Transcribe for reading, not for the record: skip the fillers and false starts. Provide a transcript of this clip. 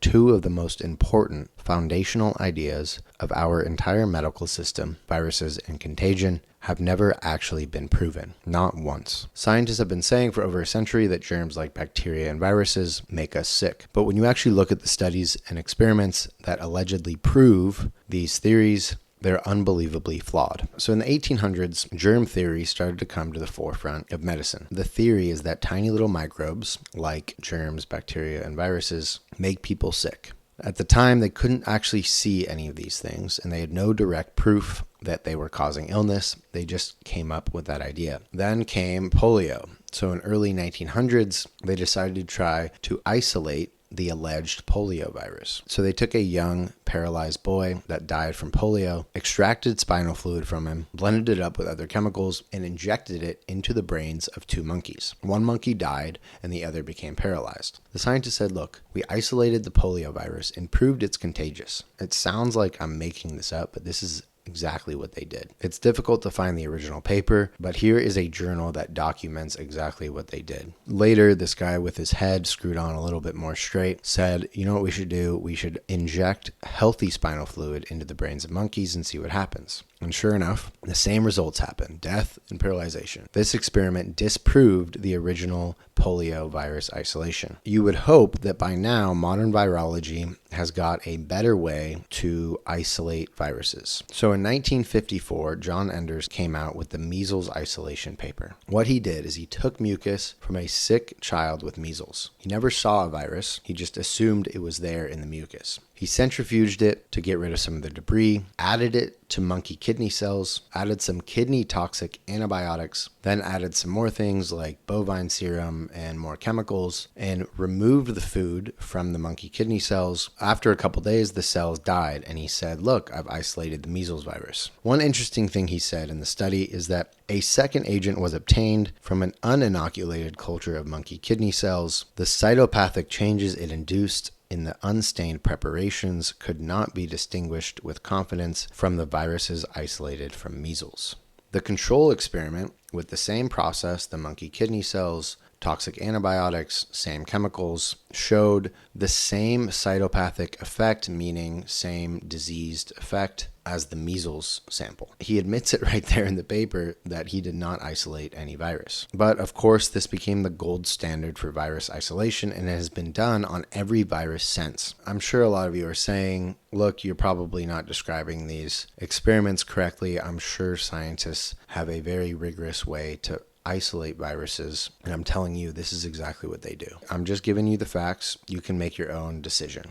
two of the most important foundational ideas of our entire medical system, viruses and contagion, have never actually been proven, not once. Scientists have been saying for over a century that germs like bacteria and viruses make us sick. But when you actually look at the studies and experiments that allegedly prove these theories, they're unbelievably flawed. So in the 1800s, germ theory started to come to the forefront of medicine. The theory is that tiny little microbes, like germs, bacteria, and viruses, make people sick. At the time, they couldn't actually see any of these things, and they had no direct proof that they were causing illness. They just came up with that idea. Then came polio. So in early 1900s, they decided to try to isolate the alleged polio virus. So they took a young paralyzed boy that died from polio, extracted spinal fluid from him, blended it up with other chemicals, and injected it into the brains of two monkeys. One monkey died and the other became paralyzed. The scientists said, look, we isolated the polio virus and proved it's contagious. It sounds like I'm making this up, but this is exactly what they did. It's difficult to find the original paper, but here is a journal that documents exactly what they did. Later, this guy with his head screwed on a little bit more straight said, you know what we should do? We should inject healthy spinal fluid into the brains of monkeys and see what happens. And sure enough, the same results happened: death and paralyzation. This experiment disproved the original polio virus isolation. You would hope that by now, modern virology has got a better way to isolate viruses. So in 1954, John Enders came out with the measles isolation paper. What he did is he took mucus from a sick child with measles. He never saw a virus. He just assumed it was there in the mucus. He centrifuged it to get rid of some of the debris, added it to monkey kidney cells, added some kidney toxic antibiotics, then added some more things like bovine serum and more chemicals, and removed the food from the monkey kidney cells. After a couple days, the cells died, and he said, look, I've isolated the measles virus. One interesting thing he said in the study is that a second agent was obtained from an uninoculated culture of monkey kidney cells. The cytopathic changes it induced in the unstained preparations could not be distinguished with confidence from the viruses isolated from measles. The control experiment, with the same process, the monkey kidney cells, toxic antibiotics, same chemicals, showed the same cytopathic effect, meaning same diseased effect as the measles sample. He admits it right there in the paper that he did not isolate any virus. But of course, this became the gold standard for virus isolation, and it has been done on every virus since. I'm sure a lot of you are saying, look, you're probably not describing these experiments correctly. I'm sure scientists have a very rigorous way to isolate viruses, and I'm telling you, this is exactly what they do. I'm just giving you the facts. You can make your own decision.